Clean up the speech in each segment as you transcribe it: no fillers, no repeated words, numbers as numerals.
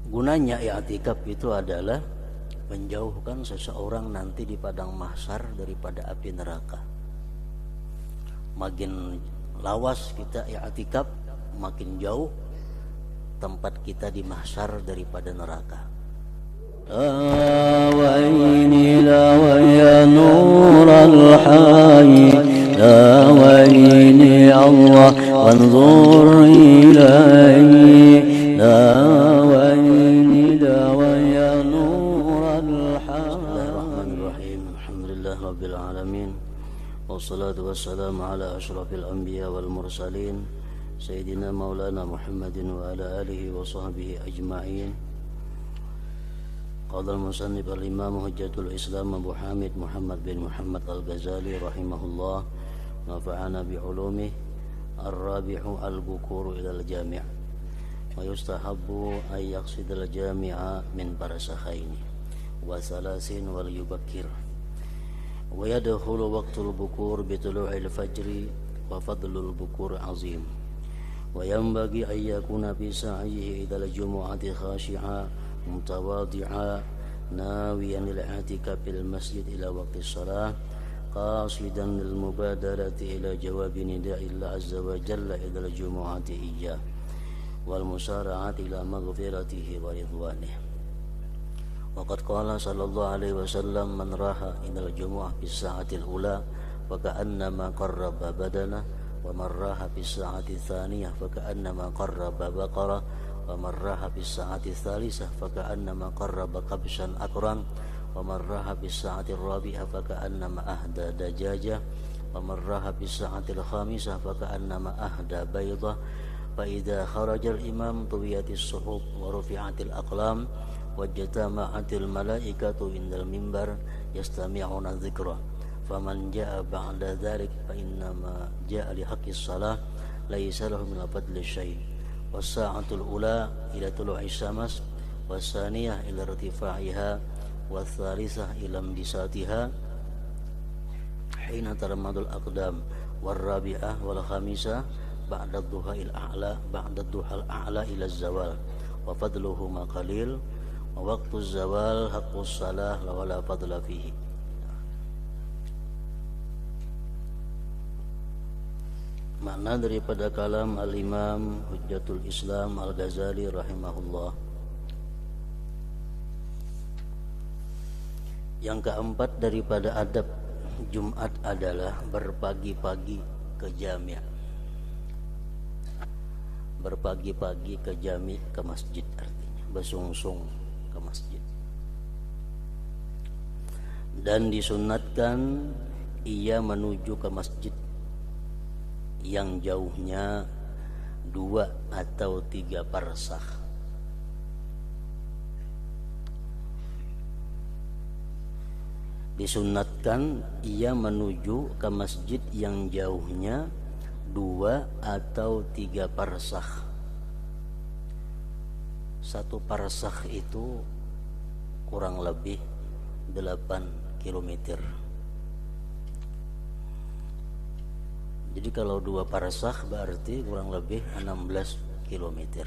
Gunanya i'tikaf itu adalah menjauhkan seseorang nanti di padang mahsyar daripada api neraka. Makin lawas kita i'tikaf, makin jauh tempat kita di mahsyar daripada neraka. لا ويني لا ويا نور الحي لا ويني الله وانظر إلي لا ويني لا ويا نور الحي. Bismillahirrahmanirrahim. Alhamdulillah rabbil alamin. Wassalatu wassalamu ala asyrafil anbiya wal mursalin Sayyidina Maulana Muhammadin wa ala alihi wa sahbihi ajma'in. Qala al-musannif al-imam hujjatul islam Abu Hamid Muhammad bin Muhammad al-Ghazali rahimahullah, nafa'ana bi'ulumih. Ar-rabi'u al-bukuru ila al-jami' wa yustahabbu an yaqsida al-jami'a min barsakhaini wa salasin wal yubakkir wa yadkhulu waqtul bukur bi tulu'il fajri wa fadlul bukur azim wa yanbaghi an yakuna fi sa'ihi ila al-jumu'ati khashi'a mutawadi'a nawiyan lil-i'tikaf fil masjid ila waqti shalah qasidan lil mubadarati ila jawabi nida'illah azza wa jalla ila al-jumu'ati iyyah wal musara'ati ila maghfiratihi wa ridwanih. Waqad qala sallallahu alaihi wasallam man raha ila al-jumu'ah bis sa'atil ula fa ka'annama qarraba badana wa man raha bis sa'ati tsaniyah fa ka'annama qarraba baqara wa man raha bis sa'ati tsalisah fa ka'annama qarraba qabshan akran wa man raha bis sa'ati rabi'ah fa ka'annama ahda dajaja wa man raha bis sa'ati khamisah fa ka'annama ahda baydah fa idza kharaja al-imam tuwiyatis suhuf wa rufi'atil aqlam wajtama'atil malaikatu indal mimbar yastami'una dzikra faman jaa ba'da dzalik fa innama jaa li haqqis shalah laisa lahu min fadli syai' was-sa'atul ula ila tulu'i syams was-saniyah ila irtifa'iha was-salisah ila imdisatiha hina taramadul aqdam war-rabi'ah wal khamisah ba'da dhuha'il a'la ba'da dhuhal a'la ila az-zawal wa fadluhu ma qalil wa waqtu az-zawal haqqus salah la wala fadla fihi. Makna daripada kalam al-imam hujjatul islam al-Ghazali rahimahullah. Yang keempat daripada adab Jumat adalah berpagi-pagi ke jami'. Berpagi-pagi ke jami', ke masjid, artinya bersungsung ke masjid. Dan disunatkan ia menuju ke masjid yang jauhnya 2 atau 3 parsah. Disunatkan ia menuju ke masjid yang jauhnya 2 atau 3 parsah. 1 parsah itu kurang lebih 8 kilometer. Jadi kalau 2 parsah berarti kurang lebih 16 kilometer.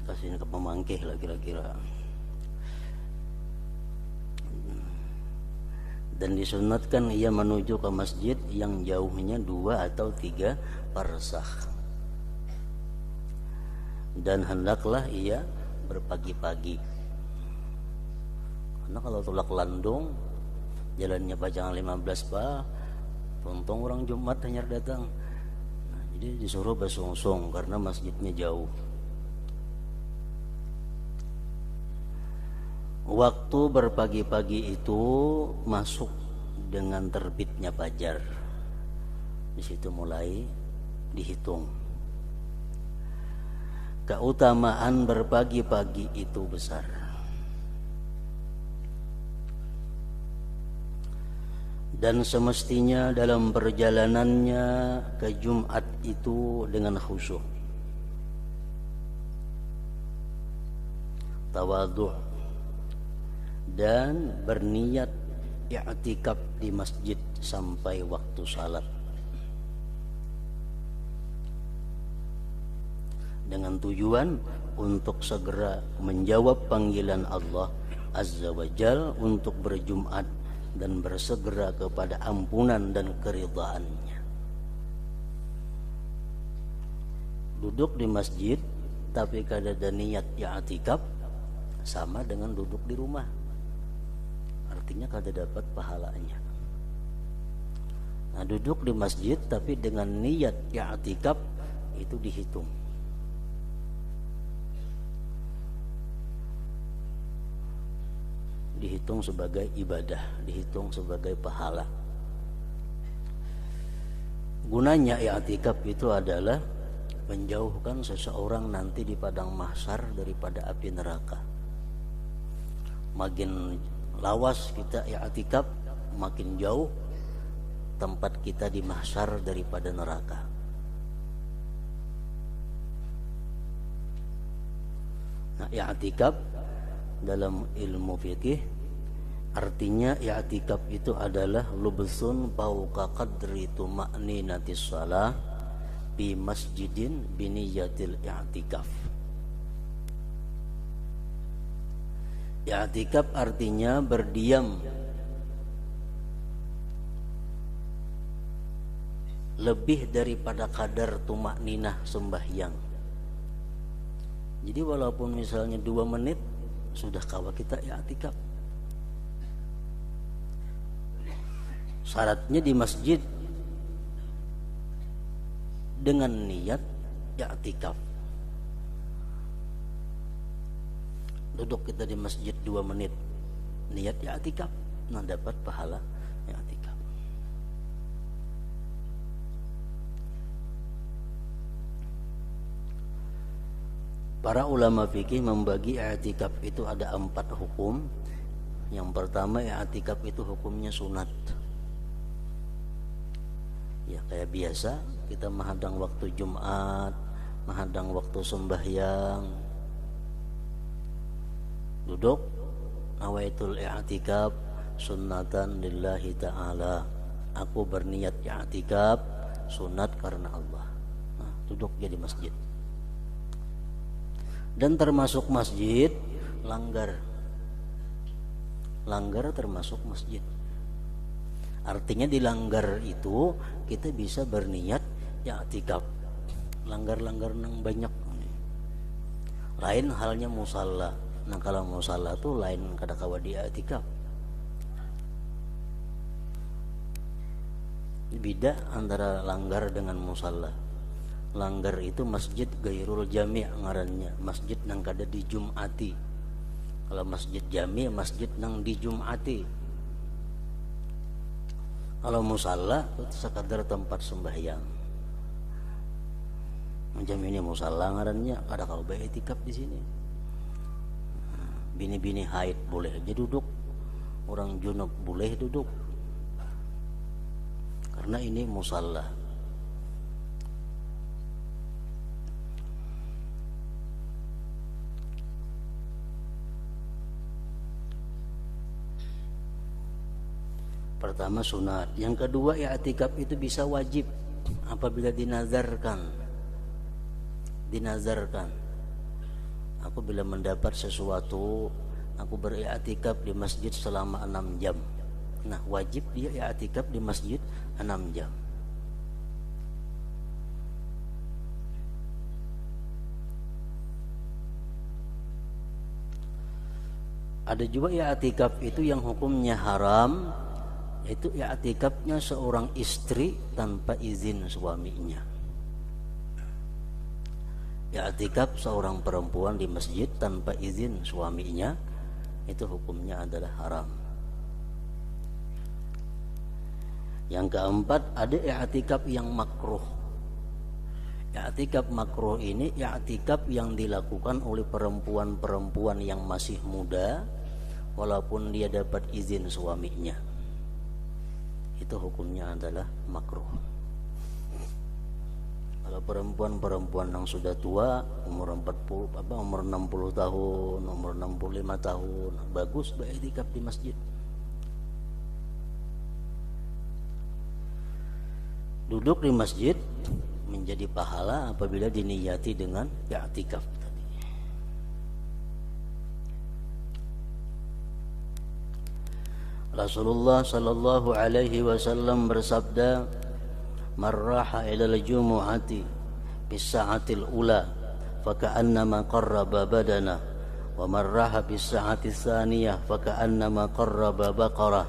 Kasih ke pemangkih lah kira-kira. Dan disunatkan ia menuju ke masjid yang jauhnya 2 atau 3 parsah. Dan hendaklah ia berpagi-pagi. Karena kalau tulak landung jalannya pajangan 15 pak, untung orang Jumat hanya datang. Nah, jadi disuruh bersungsung karena masjidnya jauh. Waktu berpagi-pagi itu masuk dengan terbitnya fajar. Di situ mulai dihitung. Keutamaan berpagi-pagi itu besar. Dan semestinya dalam perjalanannya ke Jumat itu dengan khusyuk, tawadhu' dan berniat i'tikaf di masjid sampai waktu salat. dengan tujuan untuk segera menjawab panggilan Allah Azza wa Jal untuk berjumat dan bersegera kepada ampunan dan keridhaannya. Duduk di masjid tapi kada ada niat i'tikaf sama dengan duduk di rumah, artinya kada dapat pahalanya. Nah, duduk di masjid tapi dengan niat i'tikaf itu dihitung. Dihitung sebagai ibadah, dihitung sebagai pahala. Gunanya i'tikaf itu adalah menjauhkan seseorang nanti di padang mahsyar daripada api neraka. Makin lawas kita i'tikaf, makin jauh tempat kita di mahsyar daripada neraka. Nah, i'tikaf dalam ilmu fikih artinya i'tikaf itu adalah lubsun fauqa qadri tuma'ninatis shalah bi masjidin biniyatil i'tikaf. I'tikaf artinya berdiam lebih daripada kadar tumakninah sembahyang. Jadi walaupun misalnya 2 menit sudah kawa kita i'tikaf. Syaratnya di masjid dengan niat i'tikaf. Duduk kita di masjid 2 menit niat i'tikaf, nah dapat pahala i'tikaf. Para ulama fikih membagi i'tikaf itu ada 4 hukum. Yang pertama, i'tikaf itu hukumnya sunat. Ya kayak biasa kita menghadang waktu Jumat, menghadang waktu sembahyang, duduk nawaitul i'tikaf sunnatan lillahi ta'ala. Aku berniat i'tikaf sunat karena Allah. Nah, duduk jadi masjid. Dan termasuk masjid langgar termasuk masjid. Artinya di langgar itu kita bisa berniat i'tikaf. Langgar-langgar nang banyak. Lain halnya musalla. Nah kalau musalla tuh lain kada kawa di i'tikaf. Beda antara langgar dengan musalla. Langgar itu masjid gairul jami' ngarannya, masjid nang kada dijumati. Kalau masjid jami' masjid nang dijumati. Kalau musalla itu sekadar tempat sembahyang. Macam ini musalla ngarannya, kada kau i'tikaf di sini. Bini-bini haid boleh aja duduk, orang junub boleh duduk. Karena ini musalla. Pertama sunat, yang kedua i'tikaf itu bisa wajib apabila dinazarkan. Aku bila mendapat sesuatu, aku beriktikaf di masjid selama 6 jam. Nah, wajib dia i'tikaf di masjid 6 jam. Ada juga i'tikaf itu yang hukumnya haram, itu i'tikafnya seorang istri tanpa izin suaminya. I'tikaf seorang perempuan di masjid tanpa izin suaminya, itu hukumnya adalah haram. Yang keempat, ada i'tikaf yang makruh. I'tikaf makruh ini i'tikaf yang dilakukan oleh perempuan-perempuan yang masih muda walaupun dia dapat izin suaminya. Itu hukumnya adalah makruh. Kalau perempuan-perempuan yang sudah tua, umur 60 tahun, umur 65 tahun, bagus beriktikaf di masjid. Duduk di masjid menjadi pahala apabila diniyati dengan i'tikaf tadi. Rasulullah sallallahu alaihi wasallam bersabda, "Man raha ila al-jumu'ati bis sa'atil ula faka'annama qarraba badana wa man raha bis sa'ati tsaniyah faka'annama qarraba baqarah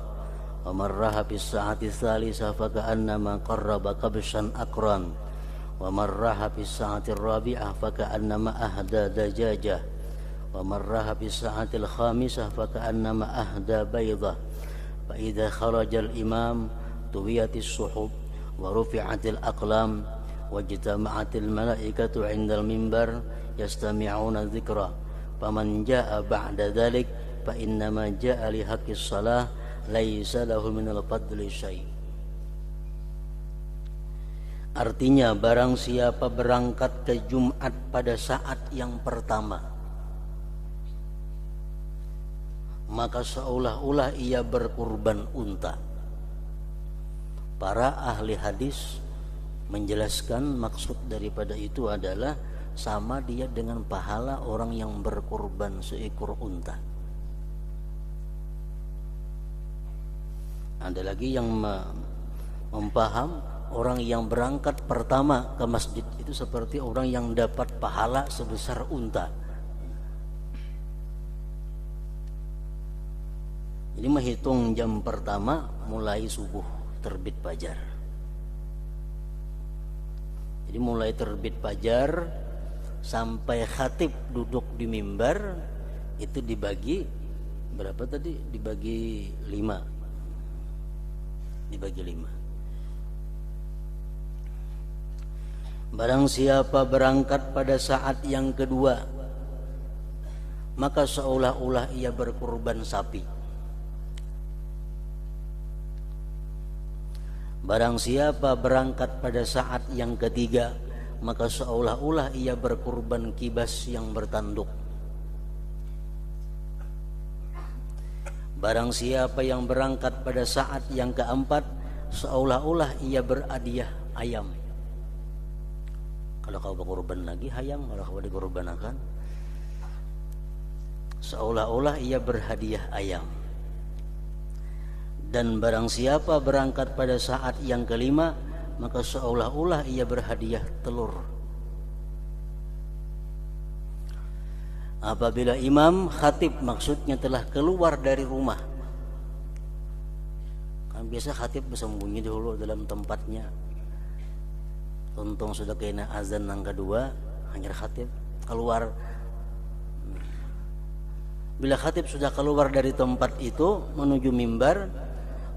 wa man raha bis sa'ati tsalisah faka'annama qarraba kabshan akran wa man raha bis sa'ati rabi'ah faka'annama ahda dajajah wa man raha bis sa'ati khamisah faka'annama ahda baydah fa idza kharajal imam tuwiyatis suhub wa rufi'atil aqlam wajtama'atil malaikatu 'indal mimbar yastami'una dzikra faman jaa'a ba'da dzalik fa innama jaa'a li haqqis shalah laisa lahu minal fadli syai'. Artinya barang siapa berangkat ke Jumat pada saat yang pertama, maka seolah-olah ia berkurban unta. Para ahli hadis menjelaskan maksud daripada itu adalah sama dia dengan pahala orang yang berkurban seekor unta. Ada lagi yang mempaham orang yang berangkat pertama ke masjid itu seperti orang yang dapat pahala sebesar unta. Jadi menghitung jam pertama mulai subuh terbit fajar. Jadi mulai terbit fajar sampai khatib duduk di mimbar itu dibagi berapa tadi? Dibagi 5. Dibagi 5. Barang siapa berangkat pada saat yang kedua, maka seolah-olah ia berkurban sapi. Barang siapa berangkat pada saat yang ketiga, maka seolah-olah ia berkurban kibas yang bertanduk. Barang siapa yang berangkat pada saat yang keempat, seolah-olah ia berhadiah ayam. Kalau kau berkurban lagi ayam, kalau kau dikurbanakan, seolah-olah ia berhadiah ayam. Dan barang siapa berangkat pada saat yang kelima, maka seolah-olah ia berhadiah telur. Apabila imam khatib maksudnya telah keluar dari rumah, kan biasa khatib bersembunyi dulu dalam tempatnya. Untung sudah kena azan yang kedua, hanya khatib keluar. Bila khatib sudah keluar dari tempat itu menuju mimbar,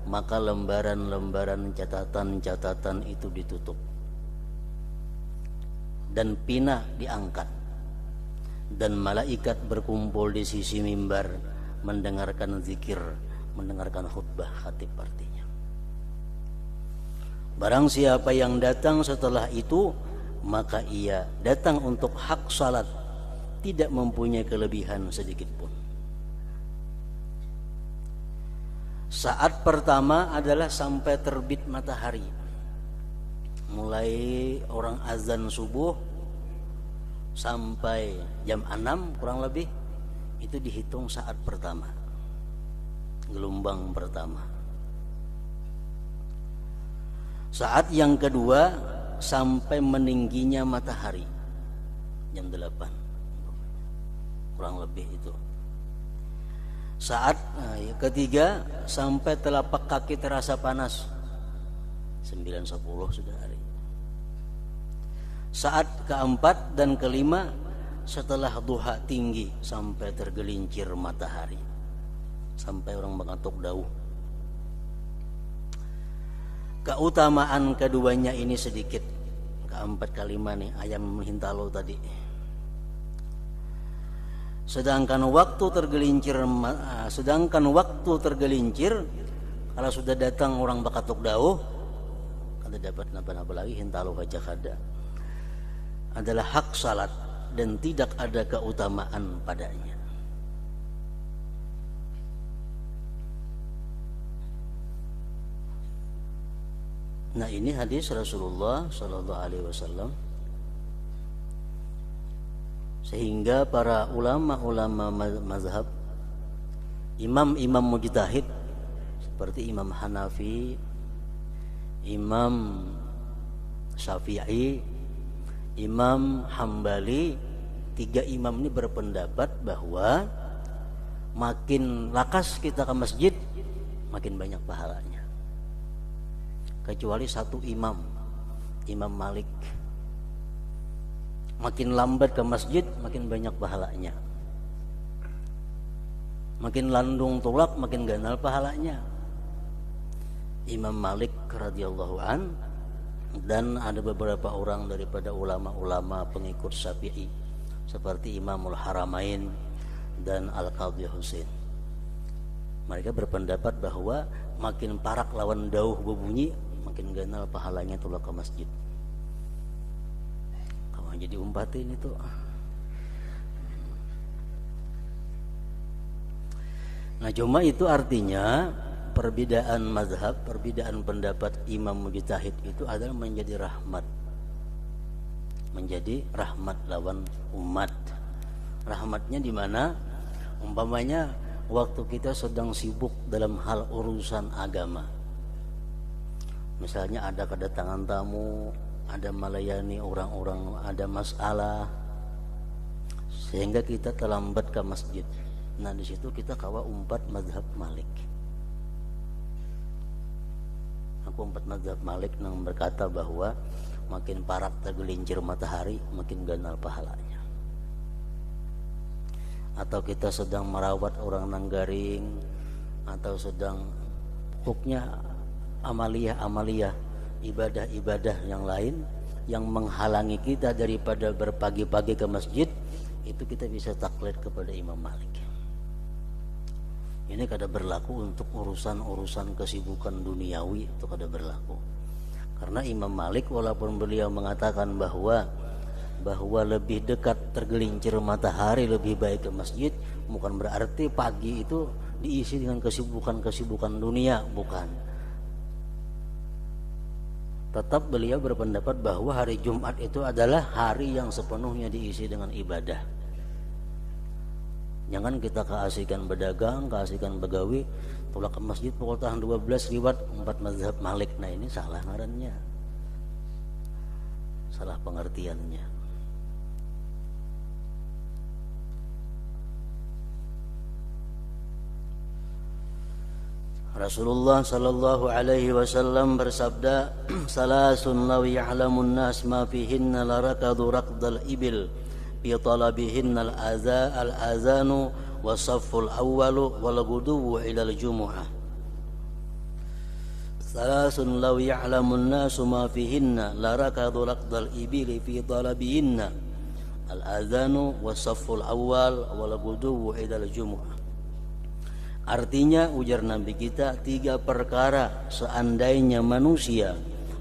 maka lembaran-lembaran catatan-catatan itu ditutup dan pina diangkat, dan malaikat berkumpul di sisi mimbar mendengarkan zikir, mendengarkan khutbah khatib artinya. Barang siapa yang datang setelah itu, maka ia datang untuk hak salat, tidak mempunyai kelebihan sedikit pun. Saat pertama adalah sampai terbit matahari. Mulai orang azan subuh sampai jam 6 kurang lebih, itu dihitung saat pertama, gelombang pertama. Saat yang kedua sampai meningginya matahari jam 8 kurang lebih itu. Saat ketiga sampai telapak kaki terasa panas 9.10 sudah hari. Saat keempat dan kelima setelah duha tinggi sampai tergelincir matahari, sampai orang mengantuk dauh. Keutamaan keduanya ini sedikit. Keempat kelima nih ayam hintalo tadi. Sedangkan waktu tergelincir kalau sudah datang orang bakatuk dauh, kada dapat napa-napa lagi, hintalo aja kada, adalah hak salat dan tidak ada keutamaan padanya. Nah, ini hadis Rasulullah sallallahu alaihi wasallam. Sehingga para ulama-ulama mazhab, imam-imam mujtahid seperti Imam Hanafi, Imam Syafi'i, Imam Hambali, tiga imam ini berpendapat bahwa makin lakas kita ke masjid, makin banyak pahalanya. Kecuali satu imam, Imam Malik. Makin lambat ke masjid, makin banyak pahalanya. Makin landung tulak, makin ganal pahalanya. Imam Malik radhiyallahu an, dan ada beberapa orang daripada ulama-ulama pengikut Syafi'i seperti Imamul Haramain dan Al-Qadhi Husain. Mereka berpendapat bahwa makin parak lawan dauh berbunyi, makin ganal pahalanya tulak ke masjid. Kamu jadi umpatin itu. Nah, cuma itu artinya perbedaan mazhab, perbedaan pendapat imam mujtahid itu adalah menjadi rahmat. Menjadi rahmat lawan umat. Rahmatnya di mana? Umpamanya waktu kita sedang sibuk dalam hal urusan agama. Misalnya ada kedatangan tamu, ada melayani orang-orang, ada masalah, sehingga kita terlambat ke masjid. Nah, di situ kita kawa umpat mazhab Malik. Aku umpat mazhab Malik yang berkata bahwa makin parak tergelincir matahari, makin ganal pahalanya. Atau kita sedang merawat orang nanggaring, atau sedang pokoknya amaliyah-amaliyah, ibadah-ibadah yang lain yang menghalangi kita daripada berpagi-pagi ke masjid, itu kita bisa taklid kepada Imam Malik. Ini kada berlaku untuk urusan-urusan kesibukan duniawi, itu kada berlaku. Karena Imam Malik walaupun beliau mengatakan bahwa lebih dekat tergelincir matahari lebih baik ke masjid, bukan berarti pagi itu diisi dengan kesibukan-kesibukan dunia, bukan. Tetap beliau berpendapat bahwa hari Jumat itu adalah hari yang sepenuhnya diisi dengan ibadah. Jangan kita keasikan berdagang, keasikan begawi, tulak ke masjid pukul tahun 12 riwat 4 mazhab Malik. Nah, ini salah ngarannya, salah pengertiannya. Rasulullah sallallahu alaihi wasallam bersabda, salasun law ya'lamun nas ma fihinna larakadu raqdal ibil fi talabihinna al-azanu was-safful awwalu wal ghuduwu ila al-jumu'ah. Salasun law ya'lamun nas ma fihinna larakadu raqdal ibil fi talabihinna al-azanu was-safful awwal wal ghuduwu ila al-jumu'ah. Artinya, ujar Nabi kita, 3 perkara seandainya manusia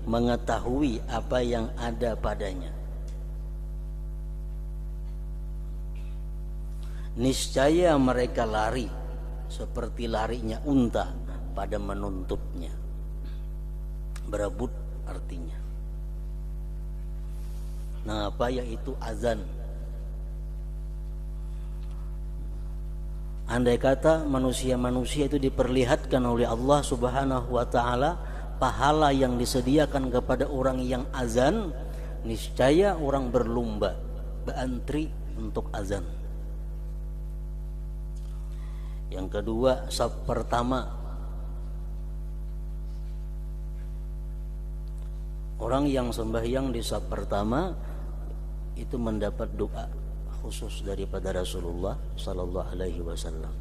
mengetahui apa yang ada padanya, niscaya mereka lari seperti larinya unta pada menuntutnya. Berebut artinya. Nah, apa yaitu azan? Andai kata manusia-manusia itu diperlihatkan oleh Allah Subhanahu wa ta'ala pahala yang disediakan kepada orang yang azan, niscaya orang berlomba berantri untuk azan. Yang kedua, saf pertama, orang yang sembahyang di saf pertama itu mendapat doa khusus daripada Rasulullah sallallahu alaihi wasallam.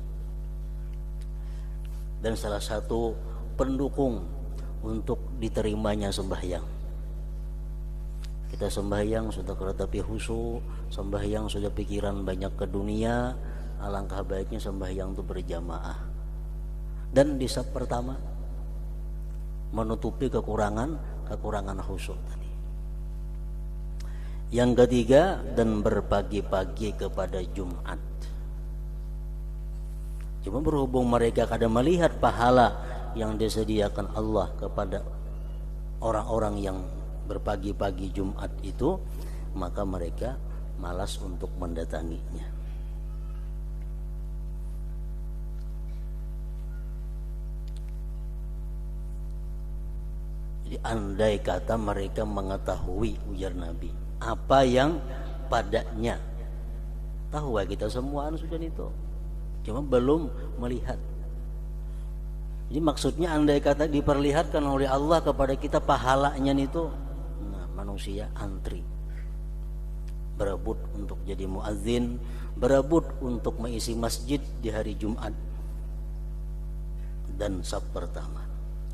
Dan salah satu pendukung untuk diterimanya sembahyang. Kita sembahyang sudah keretapi khusyuk, sembahyang sudah pikiran banyak ke dunia, alangkah baiknya sembahyang itu berjamaah. Dan di saf pertama menutupi kekurangan khusyuk tadi. Yang ketiga, dan berpagi-pagi kepada Jumat. Cuma berhubung mereka kada melihat pahala yang disediakan Allah kepada orang-orang yang berpagi-pagi Jumat itu, maka mereka malas untuk mendatanginya. Jadi andai kata mereka mengetahui, ujar Nabi, apa yang padanya. Tahu kita semua sudah itu, cuma belum melihat. Jadi maksudnya andai kata diperlihatkan oleh Allah kepada kita pahalanya itu, nah, manusia antri, berebut untuk jadi muadzin, berebut untuk mengisi masjid di hari Jumat dan saf pertama.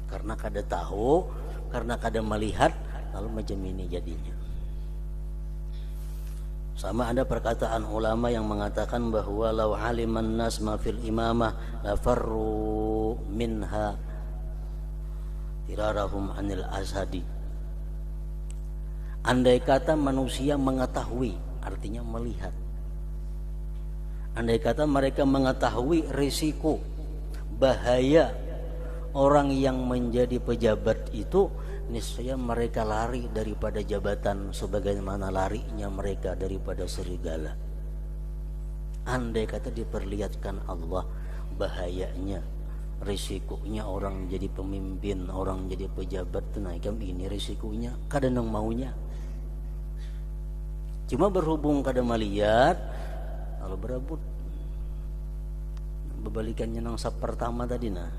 Karena kada tahu, karena kada melihat, lalu macam ini jadinya. Sama ada perkataan ulama yang mengatakan bahwa law aliman nas ma fil imamah la farru minha tirarahum anil asadi. Andai kata manusia mengetahui, artinya melihat. Andai kata mereka mengetahui risiko, bahaya orang yang menjadi pejabat itu, niscaya mereka lari daripada jabatan sebagaimana larinya mereka daripada serigala. Andai kata diperlihatkan Allah bahayanya, risikonya orang jadi pemimpin, orang jadi pejabat, tenaikam ini risikonya, kadang maunya. Cuma berhubung kada melihat, lalu berebut. Berbalikannya nang sab pertama tadi nah.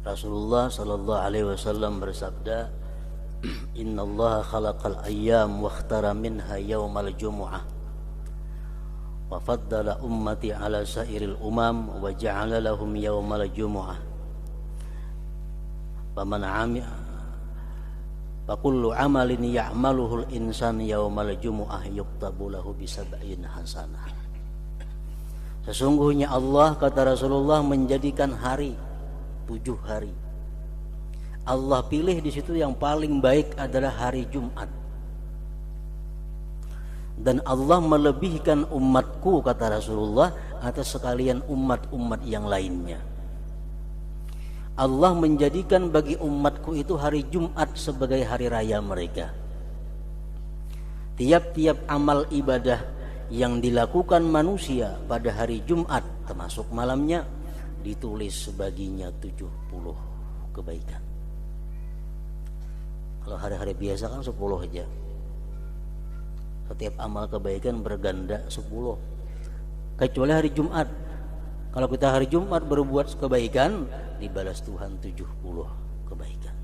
Rasulullah sallallahu alaihi wasallam bersabda, "Innallaha khalaqal ayyam wa ikhtara minha yaumal jumu'ah wa faddala ummati ala sairil umam wa ja'ala lahum yaumal jumu'ah. Faman 'amila fa kullu 'amalin ya'maluhu al-insan yaumal jumu'ah yuktabu lahu bi sab'in hasanah." Sesungguhnya Allah, kata Rasulullah, menjadikan hari 7 hari. Allah pilih di situ yang paling baik adalah hari Jumat. Dan Allah melebihkan umatku, kata Rasulullah, atas sekalian umat-umat yang lainnya. Allah menjadikan bagi umatku itu hari Jumat sebagai hari raya mereka. Tiap-tiap amal ibadah yang dilakukan manusia pada hari Jumat, termasuk malamnya, ditulis baginya 70 kebaikan. Kalau hari-hari biasa kan 10 aja. Setiap amal kebaikan berganda 10. Kecuali hari Jumat. Kalau kita hari Jumat berbuat kebaikan, dibalas Tuhan 70 kebaikan.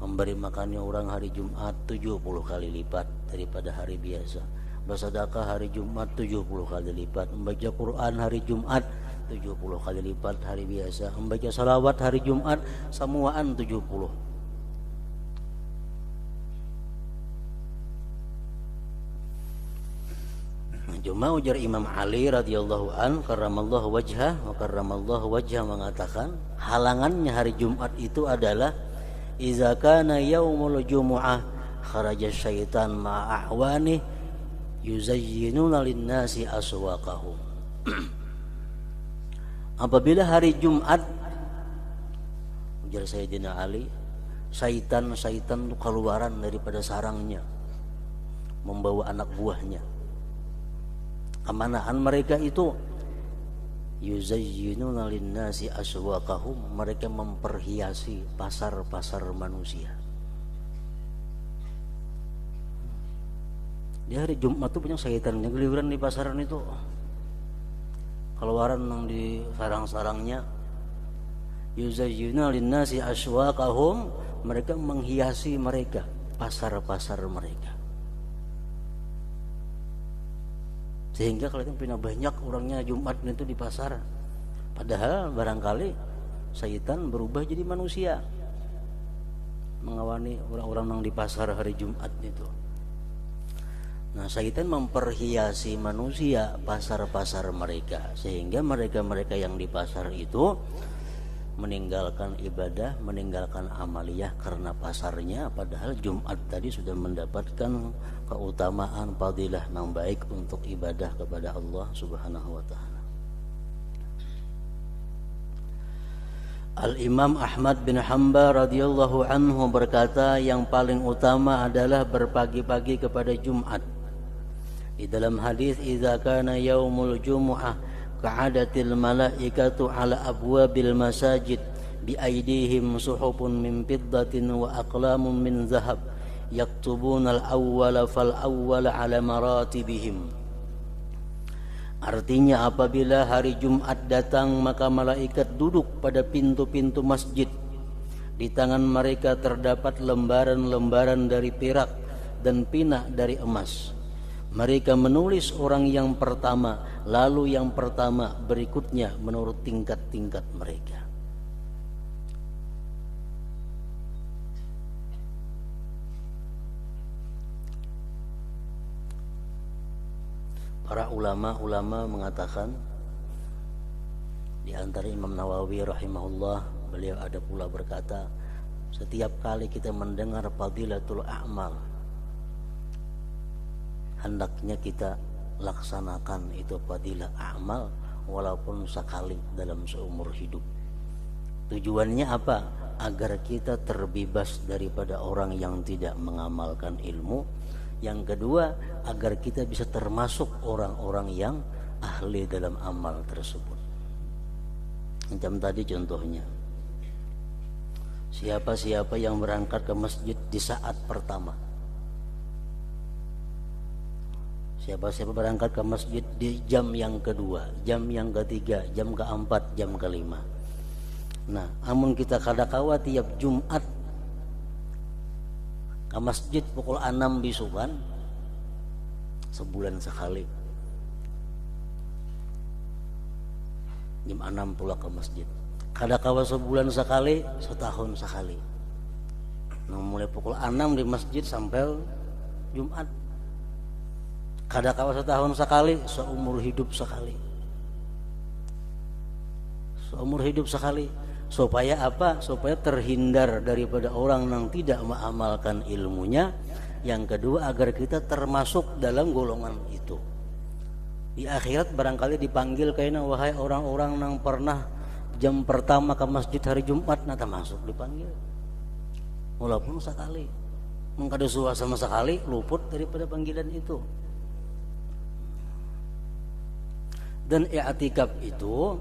Memberi makannya orang hari Jumat 70 kali lipat daripada hari biasa. Bersedekah hari Jumat 70 kali lipat. Membaca Quran hari Jumat 70 kali lipat hari biasa. Membaca salawat hari Jumat semuaan 70. Cuma ujar Imam Ali radhiyallahu an karramallahu wajhah wa karramallahu wajhah mengatakan, halangannya hari Jumat itu adalah iza kana yaumul jumu'ah kharaja syaitan ma'ahwani yuzayyinuna lin-nasi aswaqahum. Apabila hari Jumat, ujar Sayyidina Ali, syaitan-syaitan itu keluaran daripada sarangnya, membawa anak buahnya. Kemanaan mereka itu? Yuzayyinuna lin-nasi aswaqahum, mereka memperhiasi pasar-pasar manusia. Di hari Jumat itu punya syaitan yang geliran di pasaran itu, keluaran yang di sarang-sarangnya. Yuzayyinuna lin-nasi aswaqahum, mereka menghiasi mereka, pasar-pasar mereka. Sehingga kelihatan punya banyak orangnya Jumat itu di pasar. Padahal barangkali syaitan berubah jadi manusia, mengawani orang-orang yang di pasar hari Jumat itu. Nah, syaitan memperhiasi manusia, pasar-pasar mereka, sehingga mereka-mereka yang di pasar itu meninggalkan ibadah, meninggalkan amaliyah karena pasarnya, padahal Jumat tadi sudah mendapatkan keutamaan fadilah yang baik untuk ibadah kepada Allah Subhanahu wa taala. Al-Imam Ahmad bin Hanbal radhiyallahu anhu berkata, yang paling utama adalah berpagi-pagi kepada Jumat. Di dalam hadis, idza kana yaumul jumu'ah ka'adatil malaikatu ala abwabil masajid bi aydihim suhufun min fiddatin wa aqlamun min zahab yaktubuna al-awwala fal awwala ala maratibihim. Artinya, apabila hari Jumat datang, maka malaikat duduk pada pintu-pintu masjid. Di tangan mereka terdapat lembaran-lembaran dari perak dan pinak dari emas. Mereka menulis orang yang pertama, lalu yang pertama, berikutnya menurut tingkat-tingkat mereka. Para ulama mengatakan, di antara Imam Nawawi rahimahullah, beliau ada pula berkata, setiap kali kita mendengar fadilatul a'mal, hendaknya kita laksanakan itu fadilah amal walaupun sekali dalam seumur hidup. Tujuannya apa? Agar kita terbebas daripada orang yang tidak mengamalkan ilmu. Yang kedua, agar kita bisa termasuk orang-orang yang ahli dalam amal tersebut. Macam tadi contohnya, siapa-siapa yang berangkat ke masjid di saat pertama, siapa-siapa berangkat ke masjid di jam yang kedua, jam yang ketiga, jam keempat, jam kelima. Nah, amun kita kadakawa tiap Jumat ke masjid pukul 6 bisukan, sebulan sekali. Jam 6 pula ke masjid. Kadakawa sebulan sekali, setahun sekali. Nah, mulai pukul 6 di masjid sampai Jumat. Kadakawa setahun sekali, seumur hidup sekali. Seumur hidup sekali. Supaya apa? Supaya terhindar daripada orang yang tidak mengamalkan ilmunya. Yang kedua, agar kita termasuk dalam golongan itu. Di akhirat barangkali dipanggil kayaknya, wahai orang-orang yang pernah jam pertama ke masjid hari Jumat, nata masuk, dipanggil. Walaupun sekali, mengkada sama sekali, luput daripada panggilan itu. Dan i'tikaf itu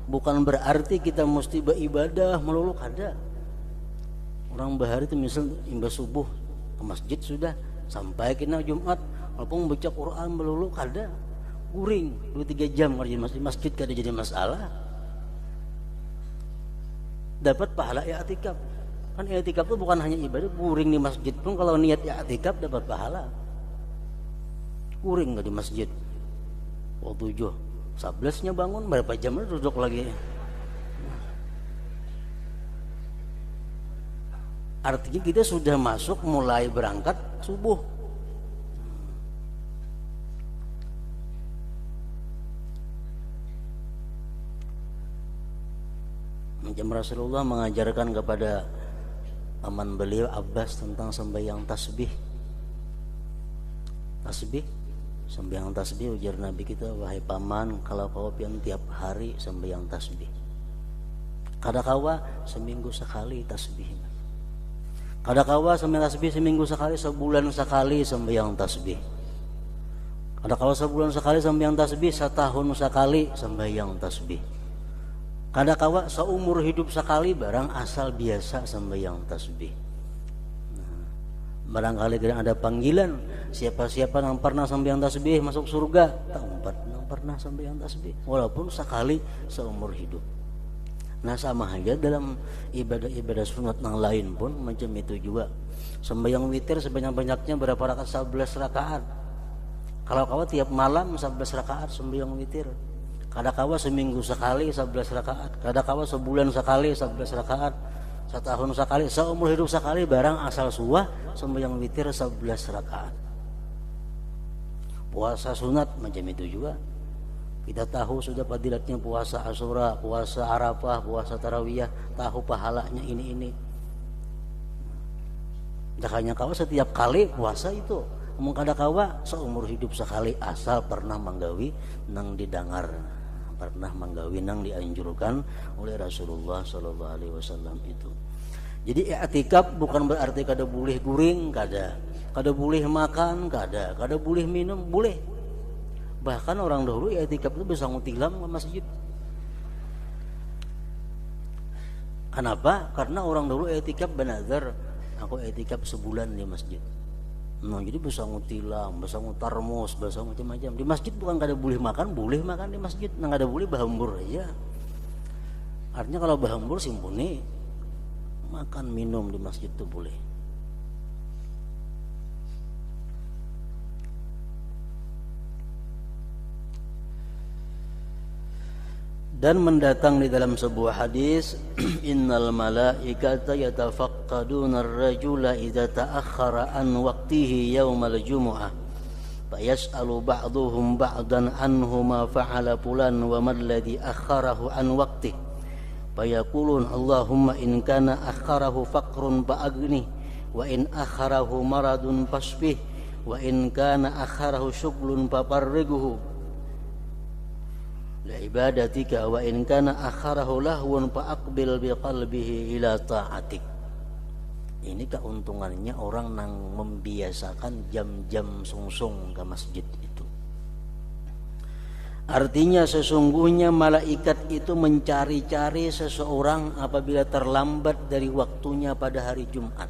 bukan berarti kita mesti beribadah melulu, kada. Orang bahari itu misal imbas subuh ke masjid sudah sampai kena Jumat, walaupun baca Quran melulu, kada. Guring 2-3 jam di masjid kada jadi masalah. Dapat pahala i'tikaf. Kan i'tikaf itu bukan hanya ibadah, guring di masjid pun kalau niat i'tikaf dapat pahala. Guring enggak di masjid. Waktu 11-nya bangun, berapa jam duduk lagi. Artinya kita sudah masuk, mulai berangkat subuh. Macam Rasulullah mengajarkan kepada paman beliau Abbas tentang sembahyang tasbih. Sembahyang tasbih, ujar Nabi kita, wahai paman, kalau kau pian tiap hari sembahyang tasbih. Kadakawa seminggu sekali tasbih. Kadakawa sembahyang tasbih seminggu sekali, sebulan sekali sembahyang tasbih. Kadakawa sebulan sekali sembahyang tasbih, setahun sekali sembahyang tasbih. Kadakawa seumur hidup sekali, barang asal biasa sembahyang tasbih. Barangkali tidak ada panggilan, siapa-siapa yang pernah sembahyang tasbih masuk surga, tak yang pernah sembahyang tasbih, walaupun sekali seumur hidup. Nah, sama aja dalam ibadah-ibadah sunat yang lain pun macam itu juga. Sembahyang witir sebanyak-banyaknya berapa rakaat? 11 rakaat. Kalau kawa tiap malam 11 rakaat sembahyang witir. Kadakawa seminggu sekali 11 rakaat. Kadakawa sebulan sekali 11 rakaat. Setahun sekali, seumur hidup sekali, barang asal suah sembahyang witir 11 rakaat. Puasa sunat macam itu juga. Kita tahu sudah fadilatnya puasa Asyura, puasa Arafah, puasa Tarawiyah, tahu pahalanya ini. Dakanya kawa setiap kali puasa itu mung kada kawa seumur hidup sekali asal pernah manggawi nang didangar, pernah manggawi nang dianjurkan oleh Rasulullah sallallahu alaihi wasallam itu. Jadi i'tikaf bukan berarti kada boleh guring, kada boleh makan, kada boleh minum, boleh. Bahkan orang dahulu i'tikaf itu bisa ngutilam ke masjid. Kenapa? Karena orang dahulu i'tikaf benazar, aku i'tikaf sebulan di masjid. Nah, jadi bisa ngutilam, bisa ngutarmus, bisa macam-macam. Di masjid bukan kada boleh makan di masjid. Nah, kada boleh bahambur aja. Artinya kalau bahambur simpuni, makan minum di masjid itu boleh. Dan mendatang di dalam sebuah hadis, innal malaikata yatafaqqaduna ar-rajula idza ta'akhkhara an waqtihi yaumal jumu'ah fayas'alu ba'dhuhum ba'dan anhu ma fa'ala fulan wa ma alladhi akhkharahu an waqtihi fayaqulun Allahumma in kana akhkharahu faqrun fa'aghni wa in akhkharahu maradun fasbih wa in kana akhkharahu syughlun fafarrighu ibadatika wa in kana akharahu lahwun fa aqbil biqalbihi ila ta'atik. Ini keuntungannya orang yang membiasakan jam-jam sungsung ke masjid itu. Artinya sesungguhnya malaikat itu mencari-cari seseorang apabila terlambat dari waktunya pada hari Jumat.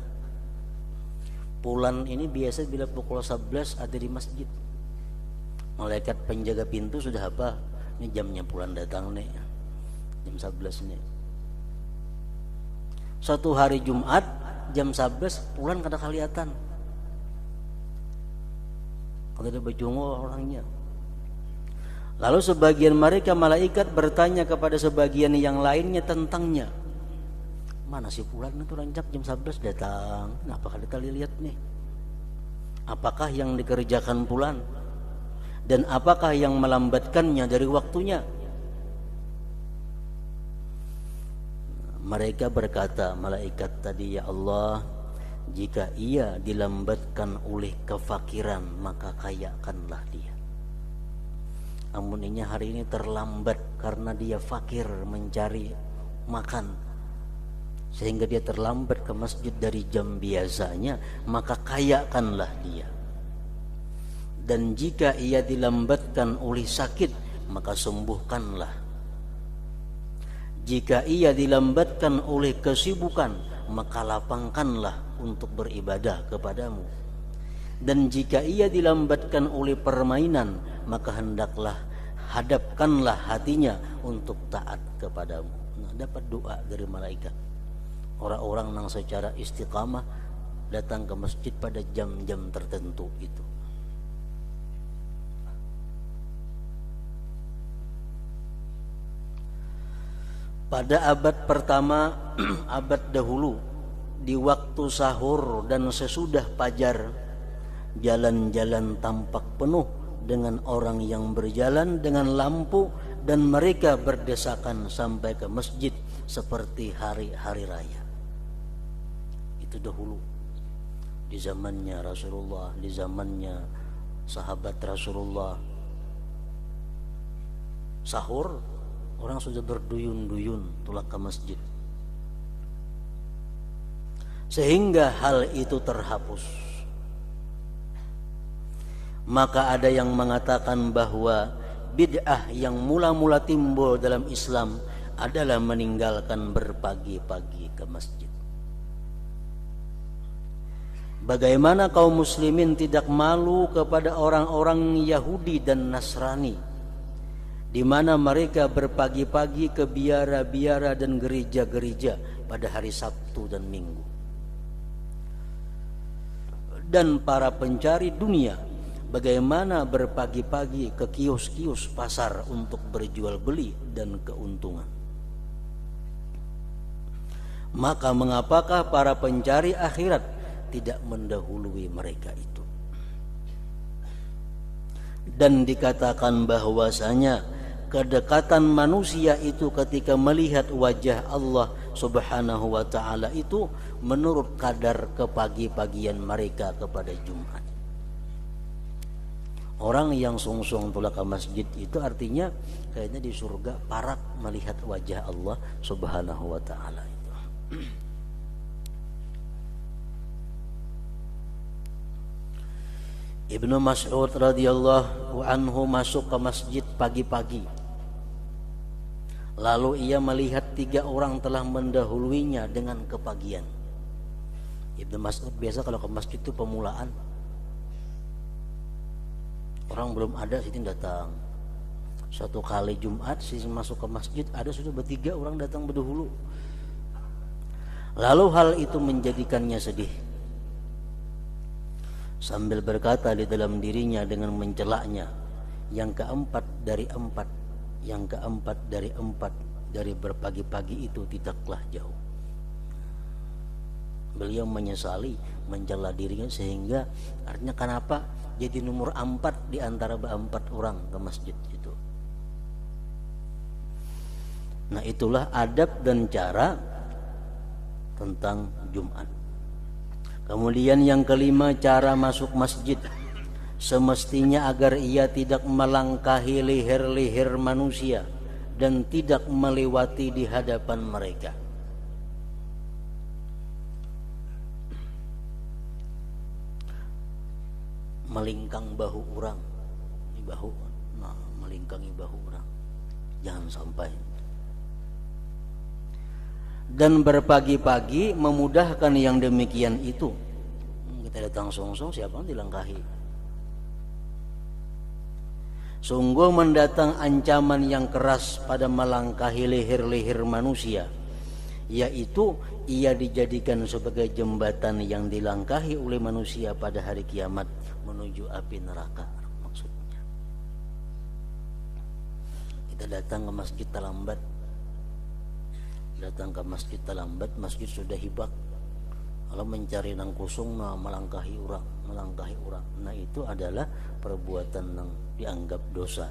Pulan ini biasa bila pukul 11 ada di masjid. Malaikat penjaga pintu sudah apa? Ini jamnya pulang datang nih, jam 11 nih. Suatu hari Jumat jam 11 pulang kada kelihatan, kada ada bejungo orangnya. Lalu sebagian mereka malaikat bertanya kepada sebagian yang lainnya tentangnya. Mana si pulang itu rancak jam 11 datang, kenapa kada kita lihat nih? Apakah yang dikerjakan pulang? Dan apakah yang melambatkannya dari waktunya? Mereka berkata, malaikat tadi, ya Allah, jika ia dilambatkan oleh kefakiran, maka kayakanlah dia. Namun ini hari ini terlambat karena dia fakir mencari makan, sehingga dia terlambat ke masjid dari jam biasanya, maka kayakanlah dia. Dan jika ia dilambatkan oleh sakit, maka sembuhkanlah. Jika ia dilambatkan oleh kesibukan, maka lapangkanlah untuk beribadah kepadamu. Dan jika ia dilambatkan oleh permainan, maka hendaklah hadapkanlah hatinya untuk taat kepadamu. Nah, dapat doa dari malaikat. Orang-orang yang secara istiqamah datang ke masjid pada jam-jam tertentu itu. Pada abad pertama, abad dahulu, di waktu sahur dan sesudah fajar, jalan-jalan tampak penuh dengan orang yang berjalan dengan lampu dan mereka berdesakan sampai ke masjid seperti hari-hari raya. Itu dahulu, di zamannya Rasulullah, di zamannya sahabat Rasulullah. Sahur, orang sudah berduyun-duyun tulak ke masjid. Sehingga hal itu terhapus. Maka ada yang mengatakan bahwa bid'ah yang mula-mula timbul dalam Islam adalah meninggalkan berpagi-pagi ke masjid. Bagaimana kaum muslimin tidak malu kepada orang-orang Yahudi dan Nasrani, di mana mereka berpagi-pagi ke biara-biara dan gereja-gereja pada hari Sabtu dan Minggu. Dan para pencari dunia, bagaimana berpagi-pagi ke kios-kios pasar untuk berjual beli dan keuntungan. Maka mengapakah para pencari akhirat tidak mendahului mereka itu? Dan dikatakan bahwasanya kedekatan manusia itu ketika melihat wajah Allah Subhanahu wa ta'ala itu menurut kadar kepagi-pagian mereka kepada Jumat. Orang yang sungsung tulak ke masjid itu artinya kayaknya di surga parak melihat wajah Allah Subhanahu wa ta'ala itu. Ibnu Mas'ud radhiyallahu anhu masuk ke masjid pagi-pagi. Lalu ia melihat 3 orang telah mendahuluinya dengan kepagian. Ibnu Mas'ud biasa kalau ke masjid itu pemulaan. Orang belum ada sini datang. Suatu kali Jumat sini masuk ke masjid ada sudah 3 orang datang berdahulu. Lalu hal itu menjadikannya sedih. Sambil berkata di dalam dirinya dengan mencelaknya, yang keempat dari 4, yang keempat dari 4 dari berpagi-pagi itu tidaklah jauh. Beliau menyesali mencela dirinya sehingga artinya kenapa jadi nomor 4 di antara 4 orang ke masjid itu. Nah, itulah adab dan cara tentang Jumat. Kemudian yang kelima, cara masuk masjid. Semestinya agar ia tidak melangkahi leher-leher manusia dan tidak melewati di hadapan mereka. Melingkang bahu orang, melingkangi bahu orang, jangan sampai. Dan berpagi-pagi memudahkan yang demikian itu. Kita datang sungsung, siapa yang dilangkahi? Sungguh mendatang ancaman yang keras pada melangkahi leher-leher manusia, yaitu ia dijadikan sebagai jembatan yang dilangkahi oleh manusia pada hari kiamat menuju api neraka. Maksudnya kita datang ke masjid terlambat, masjid sudah hibak. Kalau mencari nang kusung melangkahi orang. Nah, itu adalah perbuatan yang dianggap dosa.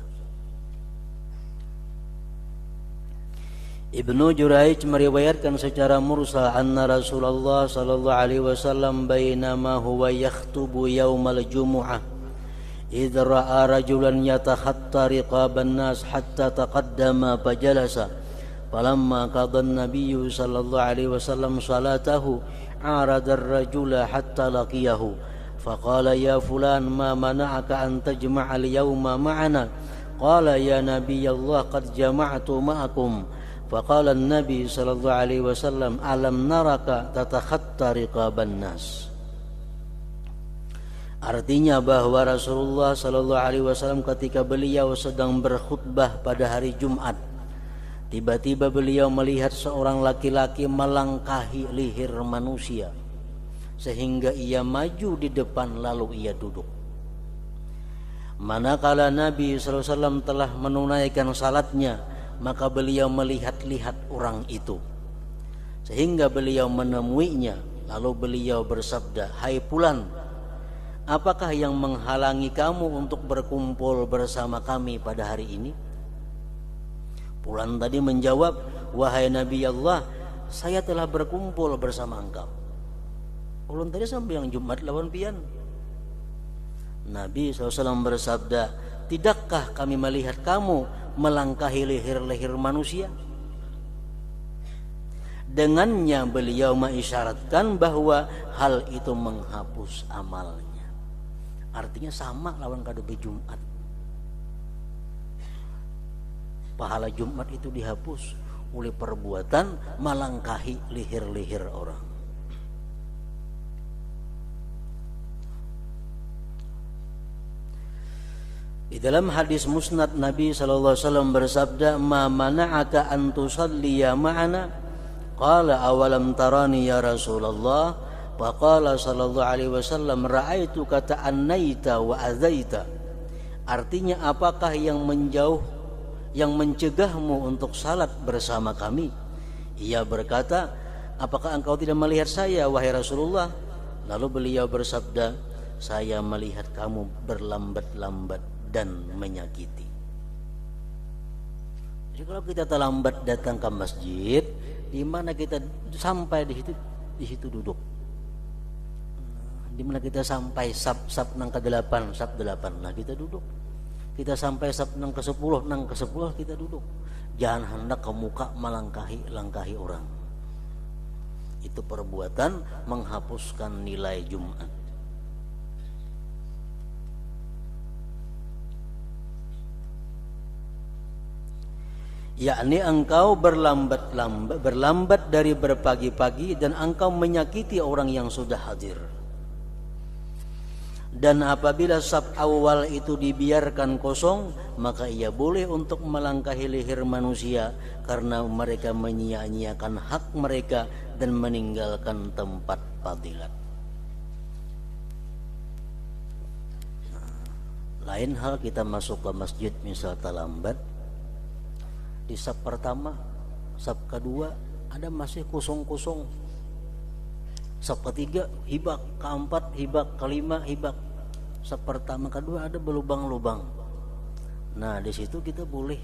Ibnu Juraij meriwayatkan secara mursal anna Rasulullah sallallahu alaihi wasallam bainama huwa yakhutubu yaumal jumu'ah idh ra'a rajulan yatakhatta riqaban nas hatta taqaddama fajalasa falamma qada an-nabiy sallallahu alaihi wasallam salatahu arada ar-rajula hatta laqiyahu faqala ya fulan ma mana'aka an tajma'a al-yawma ma'ana qala ya nabiy Allah qad jama'tu ma'akum faqala an-nabi sallallahu alaihi wasallam alam naraka tatakhatta riqaban nas. Artinya bahwa Rasulullah sallallahu alaihi wasallam ketika beliau sedang berkhutbah pada hari Jumat, tiba-tiba beliau melihat seorang laki-laki melangkahi leher manusia sehingga ia maju di depan lalu ia duduk. Manakala Nabi sallallahu alaihi wasallam telah menunaikan salatnya, maka beliau melihat-lihat orang itu sehingga beliau menemuinya, lalu beliau bersabda, "Hai fulan, apakah yang menghalangi kamu untuk berkumpul bersama kami pada hari ini?" Fulan tadi menjawab, "Wahai Nabi Allah, saya telah berkumpul bersama engkau." Fulan tadi sampai yang Jumat lawan pian. Nabi SAW bersabda, "Tidakkah kami melihat kamu melangkahi leher-leher manusia?" Dengannya beliau mengisyaratkan bahwa hal itu menghapus amalnya. Artinya sama lawan kado Jumat. Pahala Jumat itu dihapus oleh perbuatan melangkahi leher-leher orang. Di dalam hadis musnad Nabi sallallahu alaihi wasallam bersabda, "Ma mana'aka an tusalliya ma'ana?" Qala awalam tarani ya Rasulullah? Faqala sallallahu alaihi wasallam, "Ra'aituka ta'annaita wa azaita." Artinya, apakah yang mencegahmu untuk salat bersama kami? Ia berkata, "Apakah engkau tidak melihat saya wahai Rasulullah?" Lalu beliau bersabda, "Saya melihat kamu berlambat-lambat dan menyakiti." Jadi kalau kita terlambat datang ke masjid, di mana kita sampai di situ duduk. Di mana kita sampai sab nang ke-8, sab 8, nah kita duduk. Kita sampai sab nang ke-10, nang ke-10 kita duduk. Jangan hendak ke muka melangkahi orang. Itu perbuatan menghapuskan nilai Jumat. Yakni engkau berlambat dari berpagi-pagi dan engkau menyakiti orang yang sudah hadir. Dan apabila saf awal itu dibiarkan kosong, maka ia boleh untuk melangkahi leher manusia karena mereka menyia-nyiakan hak mereka dan meninggalkan tempat fadilat. Lain hal kita masuk ke masjid misal terlambat, di saf pertama, saf kedua ada masih kosong-kosong. Saf ketiga hibak, keempat hibak, kelima hibak. Saf pertama kedua ada berlubang-lubang. Nah, di situ kita boleh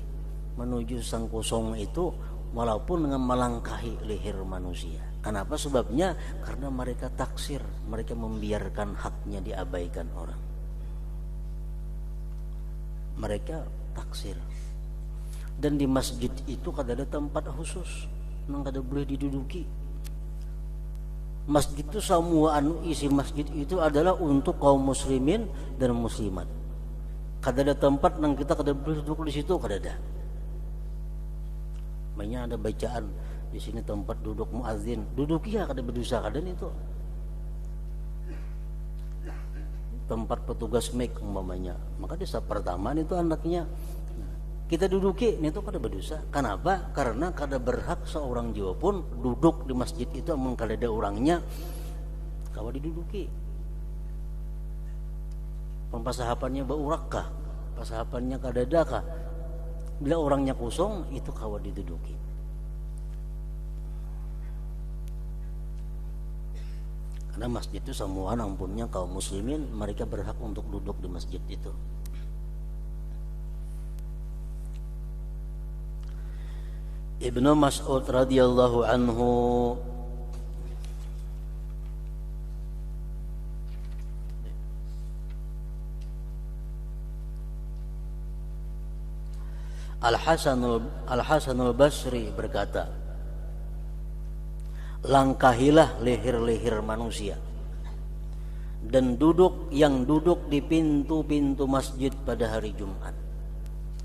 menuju sang kosong itu walaupun dengan melangkahi leher manusia. Kenapa? Sebabnya karena mereka taksir, mereka membiarkan haknya diabaikan orang. Mereka taksir. Dan di masjid itu kada ada tempat khusus nang kada boleh diduduki. Masjid itu semua isi masjid itu adalah untuk kaum muslimin dan muslimat. Kada ada tempat nang kita kada boleh duduk di situ, kada ada. Banyak ada bacaan di sini tempat duduk muazin, duduki ya kada berdosa kada itu. Tempat petugas mic umpamanya. Maka di saat pertama itu anaknya kita duduki itu kada berdosa. Kenapa? Karena kada berhak seorang jiwa pun duduk di masjid itu among kada ada orangnya kawa diduduki. Pasahapannya baurak kah? Pasahapannya kada ada kah? Bila orangnya kosong itu kawa diduduki. Karena masjid itu semua ampunnya kaum muslimin, mereka berhak untuk duduk di masjid itu. Ibnu Mas'ud radhiyallahu anhu Al-Hasanul Basri berkata, langkahilah leher-leher manusia dan duduk di pintu-pintu masjid pada hari Jumat.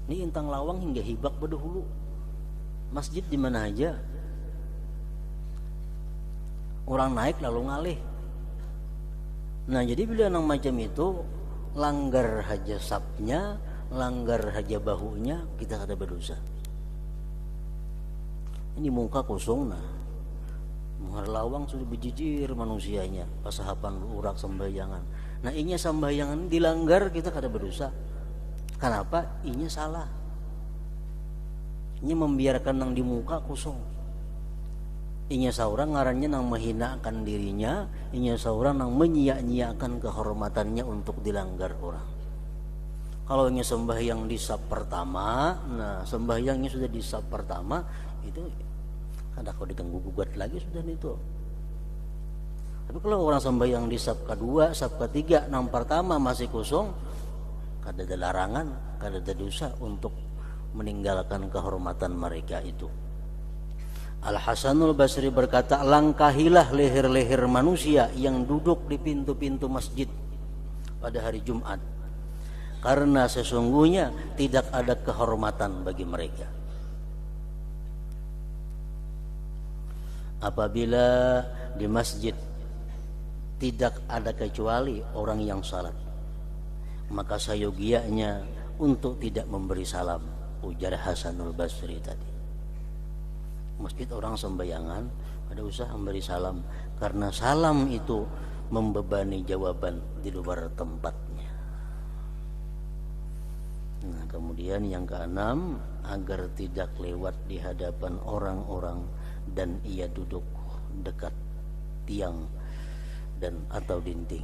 Ini intang lawang hingga hibak berdahulu. Masjid di mana aja orang naik lalu ngalih. Nah, jadi bila nang macam itu langgar haja sapnya, langgar haja bahunya, kita kada berdosa. Ini muka kosong nah. Muhar lawang sudah bejijir manusianya, pasahapan urak sembayangan. Nah, inya sembayangan dilanggar kita kada berdosa. Kenapa? Inya salah. Ini membiarkan nang di muka kosong. Inya seorang ngarannya nang menghinakan dirinya, inya seorang nang menyia-nyiakan kehormatannya untuk dilanggar orang. Kalau inya sembahyang di saf pertama, nah sembahyangnya sudah di saf pertama, itu kada kau diganggu gugat lagi sudah itu. Tapi kalau orang sembahyang di saf kedua, saf ketiga, nang pertama masih kosong, kada ada larangan, kada ada dosa untuk meninggalkan kehormatan mereka itu. Al-Hasanul Basri berkata, langkahilah leher-leher manusia yang duduk di pintu-pintu masjid pada hari Jumat, karena sesungguhnya tidak ada kehormatan bagi mereka. Apabila di masjid tidak ada kecuali orang yang salat, maka sayogianya untuk tidak memberi salam, ujar Hasanul Basri tadi. Masjid orang sembayangan ada usaha memberi salam, karena salam itu membebani jawaban di luar tempatnya. Nah, kemudian yang keenam, agar tidak lewat di hadapan orang-orang dan ia duduk dekat tiang dan atau dinding.